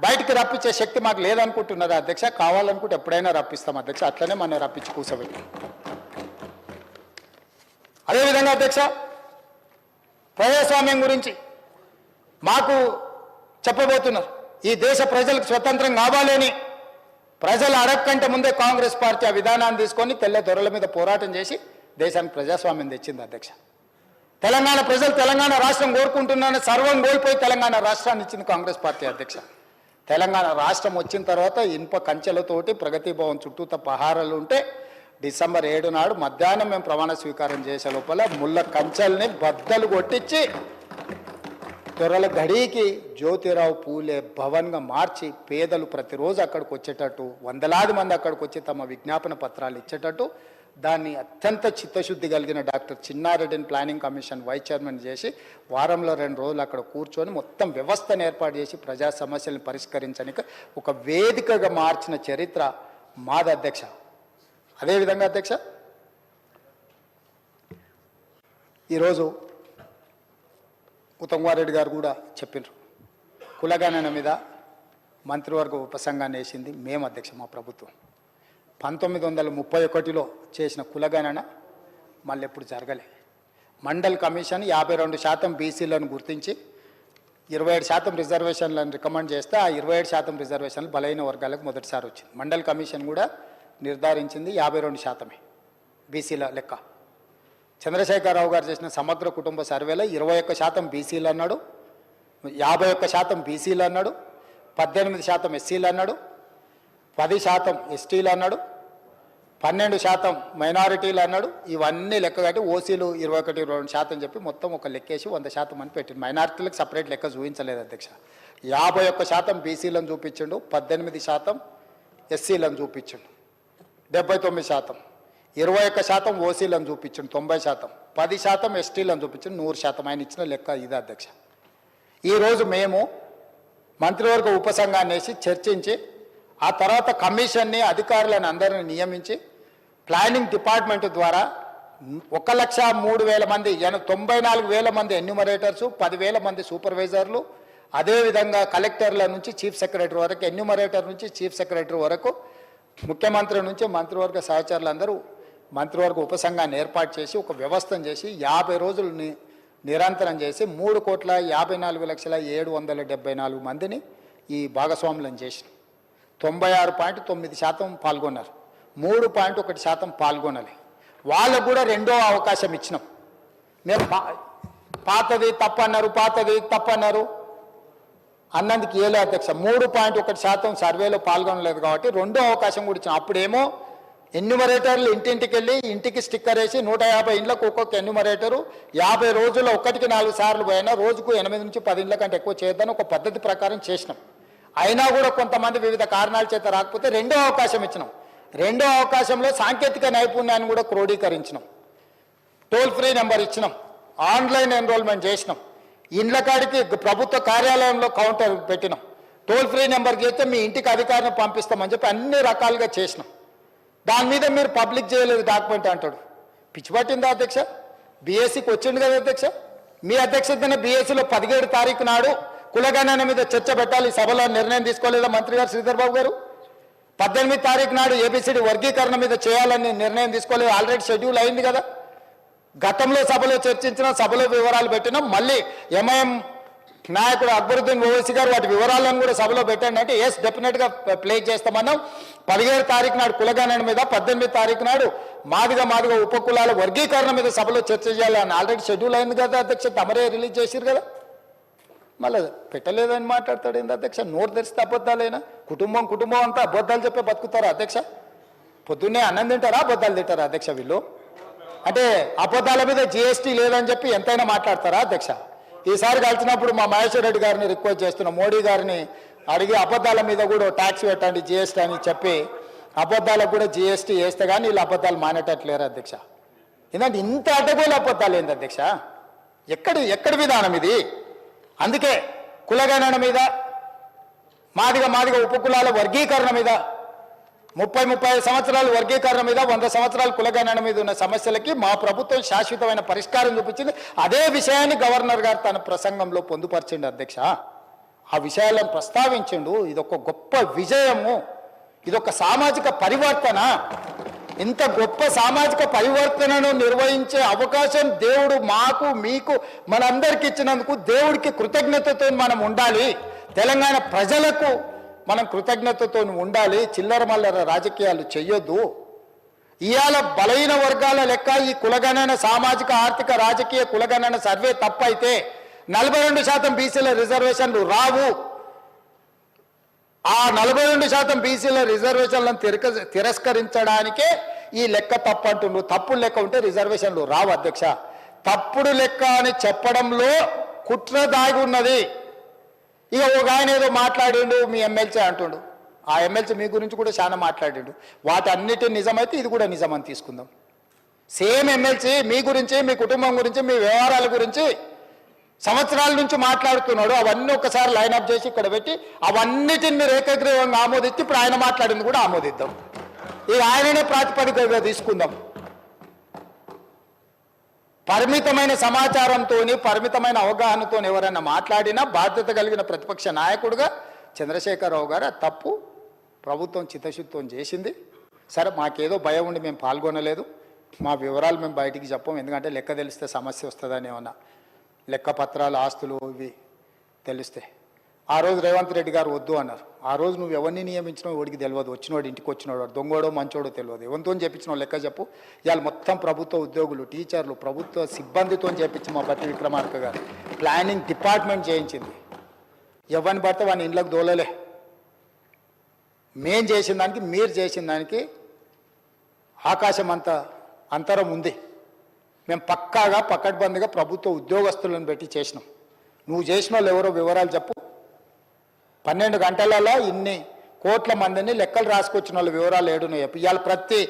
బయటికి రప్పించే శక్తి మాకు లేదనుకుంటున్నారు అధ్యక్ష. కావాలనుకుంటే ఎప్పుడైనా రప్పిస్తాం అధ్యక్ష. అట్లనే మనం రప్పించి కూర్చోబెట్టి. అదేవిధంగా అధ్యక్ష, ప్రజాస్వామ్యం గురించి మాకు చెప్పబోతున్నారు. ఈ దేశ ప్రజలకు స్వతంత్రం కావాలని ప్రజలు అడగకంటే ముందే కాంగ్రెస్ పార్టీ ఆ విధానాన్ని తీసుకొని తెల్ల దొరల మీద పోరాటం చేసి దేశానికి ప్రజాస్వామ్యం తెచ్చింది అధ్యక్ష. తెలంగాణ ప్రజలు తెలంగాణ రాష్ట్రం కోరుకుంటున్నారని సర్వం కోల్పోయి తెలంగాణ రాష్ట్రాన్ని ఇచ్చింది కాంగ్రెస్ పార్టీ అధ్యక్ష. తెలంగాణ రాష్ట్రం వచ్చిన తర్వాత ఇనుప కంచెలతోటి ప్రగతి భవన్ చుట్టూత పహారాలు ఉంటే డిసెంబర్ 7 నాడు మధ్యాహ్నం మేము ప్రమాణ స్వీకారం చేసే లోపల ముళ్ళ కంచెల్ని బద్దలు కొట్టించి దొరల గడికి జ్యోతిరావు పూలే భవన్గా మార్చి పేదలు ప్రతిరోజు అక్కడికి వచ్చేటట్టు, వందలాది మంది అక్కడికి వచ్చి తమ విజ్ఞాపన పత్రాలు ఇచ్చేటట్టు దాన్ని అత్యంత చిత్తశుద్ధి కలిగిన డాక్టర్ చిన్నారెడ్డిని ప్లానింగ్ కమిషన్ వైస్ చైర్మన్ చేసి వారంలో 2 రోజులు అక్కడ కూర్చొని మొత్తం వ్యవస్థను ఏర్పాటు చేసి ప్రజా సమస్యలను పరిష్కరించడానికి ఒక వేదికగా మార్చిన చరిత్ర మాది అధ్యక్ష. అదేవిధంగా అధ్యక్ష, ఈరోజు ఉత్తమ్ కుమార్ రెడ్డి గారు కూడా చెప్పినారు, కులగణన మీద మంత్రివర్గ ఉపసంఘాన్ని వేసింది మేము అధ్యక్ష. మా ప్రభుత్వం 1931లో చేసిన కులగణన మళ్ళీ ఎప్పుడు జరగలే. మండల్ కమిషన్ 52% బీసీలను గుర్తించి 27% రిజర్వేషన్లను రికమెండ్ చేస్తే ఆ 27% రిజర్వేషన్లు బలైన వర్గాలకు మొదటిసారి వచ్చింది. మండల్ కమిషన్ కూడా నిర్ధారించింది 52% బీసీల లెక్క. చంద్రశేఖరరావు గారు చేసిన సమగ్ర కుటుంబ సర్వేలో 21% బీసీలు అన్నాడు, 51% బీసీలు అన్నాడు, 18% ఎస్సీలు అన్నాడు, 10% ఎస్టీలు అన్నాడు, 12% మైనారిటీలు అన్నాడు. ఇవన్నీ లెక్క కట్టి ఓసీలు 21-22% చెప్పి మొత్తం ఒక లెక్కేసి 100% అని పెట్టింది. మైనారిటీలకు సపరేట్ లెక్క చూపించలేదు అధ్యక్ష. 51% బీసీలను చూపించిండు, 18% ఎస్సీలను చూపించిండు 79%, 21% ఓసీలను చూపించిండు 90%, 10% ఎస్టీలను చూపించిండు 100%. ఆయన ఇచ్చిన లెక్క ఇది అధ్యక్ష. ఈరోజు మేము మంత్రివర్గ ఉపసంఘాన్ని వేసి చర్చించి ఆ తర్వాత కమిషన్ని అధికారులను అందరిని నియమించి ప్లానింగ్ డిపార్ట్మెంట్ ద్వారా 1,03,000 మంది 94,000 మంది ఎన్యూమరేటర్సు, 10,000 మంది సూపర్వైజర్లు, అదేవిధంగా కలెక్టర్ల నుంచి చీఫ్ సెక్రటరీ వరకు, ఎన్యూమరేటర్ నుంచి చీఫ్ సెక్రటరీ వరకు, ముఖ్యమంత్రి నుంచి మంత్రివర్గ సహచరులందరూ మంత్రివర్గ ఉపసంఘాన్ని ఏర్పాటు చేసి ఒక వ్యవస్థను చేసి 50 రోజులు నిరంతరం చేసి 3,54,774 మందిని ఈ భాగస్వాములను చేసి 96.9% పాల్గొన్నారు. 3.1% పాల్గొనాలి. వాళ్ళకు కూడా రెండో అవకాశం ఇచ్చినాం. మేము పాతది తప్పన్నారు అన్నందుకు ఏలే అధ్యక్ష. 3.1% సర్వేలో పాల్గొనలేదు కాబట్టి రెండో అవకాశం కూడా ఇచ్చాం. అప్పుడేమో ఎన్యూమరేటర్లు ఇంటింటికి వెళ్ళి ఇంటికి స్టిక్కర్ వేసి 150 ఇండ్లకు ఒక్కొక్క ఎన్యూమరేటరు 50 రోజుల్లో 1-4 సార్లు పోయినా రోజుకు 8 నుంచి 10 ఇండ్ల కంటే ఎక్కువ చేయొద్దని ఒక పద్ధతి ప్రకారం చేసినాం. అయినా కూడా కొంతమంది వివిధ కారణాల చేత రాకపోతే రెండో అవకాశం ఇచ్చినాం. రెండో అవకాశంలో సాంకేతిక నైపుణ్యాన్ని కూడా క్రోడీకరించినాం. టోల్ ఫ్రీ నెంబర్ ఇచ్చినాం, ఆన్లైన్ ఎన్రోల్మెంట్ చేసినాం, ఇండ్ల కాడికి ప్రభుత్వ కార్యాలయంలో కౌంటర్ పెట్టినాం. టోల్ ఫ్రీ నెంబర్ చేస్తే మీ ఇంటికి అధికారిని పంపిస్తామని చెప్పి అన్ని రకాలుగా చేసినాం. దాని మీద మీరు పబ్లిక్ చేయలేదు డాక్యుమెంట్ అంటాడు. పిచ్చి పట్టిందా అధ్యక్ష? బీఎస్సీకి వచ్చింది కదా అధ్యక్ష. మీ అధ్యక్షతన బీఎస్సీలో 17 తారీఖు నాడు కులగణన మీద చర్చ పెట్టాలి, సభలో నిర్ణయం తీసుకోలేదా మంత్రి గారు శ్రీధర్ బాబు గారు? 18 తారీఖు నాడు ఏబిసిడి వర్గీకరణ మీద చేయాలని నిర్ణయం తీసుకోలేదు, ఆల్రెడీ షెడ్యూల్ అయింది కదా. గతంలో సభలో చర్చించిన సభలో వివరాలు పెట్టినాం. మళ్ళీ ఎంఐఎం నాయకుడు అక్బరుద్దీన్ ఓవైసీ గారు వాటి వివరాలను కూడా సభలో పెట్టండి అంటే ఎస్ డెఫినెట్గా ప్లే చేస్తామన్నాం. 17 తారీఖు నాడు కులగణన మీద, 18 తారీఖు నాడు మాదిగా ఉపకులాల వర్గీకరణ మీద సభలో చర్చ చేయాలని ఆల్రెడీ షెడ్యూల్ అయింది కదా అధ్యక్ష. తమరే రిలీజ్ చేసిరు కదా. మళ్ళీ పెట్టలేదని మాట్లాడతాడు ఏంది అధ్యక్ష? నోరు తెరిస్తే అబద్ధాలేనా? కుటుంబం అంతా అబద్ధాలు చెప్పే బతుకుతారా అధ్యక్ష? పొద్దున్నే అన్నం తింటారా, అబద్ధాలు తింటారా అధ్యక్ష వీళ్ళు? అంటే అబద్ధాల మీద జిఎస్టీ లేదని చెప్పి ఎంతైనా మాట్లాడతారా అధ్యక్ష? ఈసారి కలిసినప్పుడు మా మహేశ్వర్ రెడ్డి గారిని రిక్వెస్ట్ చేస్తున్నాం, మోడీ గారిని అడిగి అబద్ధాల మీద కూడా ట్యాక్స్ పెట్టండి జిఎస్టీ అని చెప్పి అబద్ధాలకు కూడా జిఎస్టీ వేస్తే కానీ వీళ్ళు అబద్ధాలు మానేటట్లేరు అధ్యక్ష. ఎందుకంటే ఇంత అడ్డగోలు అబద్ధాలు ఏంది అధ్యక్ష? ఎక్కడి విధానం ఇది? అందుకే కులగణన మీద, మాదిగా ఉపకులాల వర్గీకరణ మీద, 30-35 సంవత్సరాల వర్గీకరణ మీద, 100 సంవత్సరాల కులగణన మీద ఉన్న సమస్యలకి మా ప్రభుత్వం శాశ్వతమైన పరిష్కారం చూపించింది. అదే విషయాన్ని గవర్నర్ గారు తన ప్రసంగంలో పొందుపరిచింది అధ్యక్ష. ఆ విషయాలను ప్రస్తావించిండు. ఇదొక గొప్ప విజయము, ఇదొక సామాజిక పరివర్తన. ఇంత గొప్ప సామాజిక పరివర్తనను నిర్వహించే అవకాశం దేవుడు మాకు మీకు మనందరికి ఇచ్చినందుకు దేవుడికి కృతజ్ఞతతో మనం ఉండాలి. తెలంగాణ ప్రజలకు మనం కృతజ్ఞతతో ఉండాలి. చిల్లర మల్లర రాజకీయాలు చెయ్యొద్దు. ఇవాళ బలహీన వర్గాల లెక్క ఈ కులగణన సామాజిక ఆర్థిక రాజకీయ కులగణన సర్వే తప్పైతే 42% బీసీల రిజర్వేషన్లు రావు. ఆ 42% బీసీల రిజర్వేషన్లను తిరస్కరించడానికే ఈ లెక్క తప్పు అంటున్నారు. తప్పుడు లెక్క ఉంటే రిజర్వేషన్లు రావు అధ్యక్ష. తప్పుడు లెక్క అని చెప్పడంలో కుట్ర దాగి ఉన్నది. ఇక ఒక ఆయన ఏదో మాట్లాడిండు, మీ ఎమ్మెల్సీ అంటుండు. ఆ ఎమ్మెల్సీ మీ గురించి కూడా చాలా మాట్లాడిండు. వాటన్నిటి నిజమైతే ఇది కూడా నిజమని తీసుకుందాం. సేమ్ ఎమ్మెల్సీ మీ గురించి, మీ కుటుంబం గురించి, మీ వ్యవహారాల గురించి సంవత్సరాల నుంచి మాట్లాడుతున్నాడు. అవన్నీ ఒకసారి లైన్అప్ చేసి ఇక్కడ పెట్టి అవన్నిటిని మీరు ఏకగ్రీవంగా ఆమోదించి ఇప్పుడు ఆయన మాట్లాడింది కూడా ఆమోదిద్దాం. ఇక ఆయననే ప్రాతిపదికగా తీసుకుందాం. పరిమితమైన సమాచారంతో, పరిమితమైన అవగాహనతో ఎవరైనా మాట్లాడినా బాధ్యత కలిగిన ప్రతిపక్ష నాయకుడిగా చంద్రశేఖరరావు గారు తప్పు ప్రభుత్వం చిత్తశుద్ధితో చేసింది. సరే, మాకేదో భయం ఉండి మేము పాల్గొనలేదు. మా వివరాలు మేము బయటికి చెప్పం. ఎందుకంటే లెక్క తెలిస్తే సమస్య వస్తుందని ఏమన్నా లెక్క పత్రాలు ఆస్తులు ఇవి తెలిస్తే. ఆ రోజు రేవంత్ రెడ్డి గారు వద్దు అన్నారు. ఆ రోజు నువ్వు ఎవరిని నియమించినావు వాడికి తెలియదు. వచ్చినవాడు ఇంటికి వచ్చినవాడు దొంగోడో మంచోడో తెలియదు. ఎవరితో చెప్పించినావు లెక్క చెప్పు. ఇవాళ మొత్తం ప్రభుత్వ ఉద్యోగులు, టీచర్లు, ప్రభుత్వ సిబ్బందితో చెప్పించి మా బట్టి విక్రమార్క గారు ప్లానింగ్ డిపార్ట్మెంట్ చేయించింది. ఎవరిని పడితే వాడిని ఇంట్లోకి దోలలే. మేం చేసిన దానికి మీరు చేసిన దానికి ఆకాశం అంత అంతరం ఉంది. మేము పక్కాగా పకడ్బందీగా ప్రభుత్వ ఉద్యోగస్తులను పెట్టి చేసినాం. నువ్వు చేసిన వాళ్ళు ఎవరో వివరాలు చెప్పు. 12 గంటలలో ఇన్ని కోట్ల మందిని లెక్కలు రాసుకొచ్చిన వాళ్ళ వివరాలు ఏడున్నాయి. ఇవాళ ప్రతి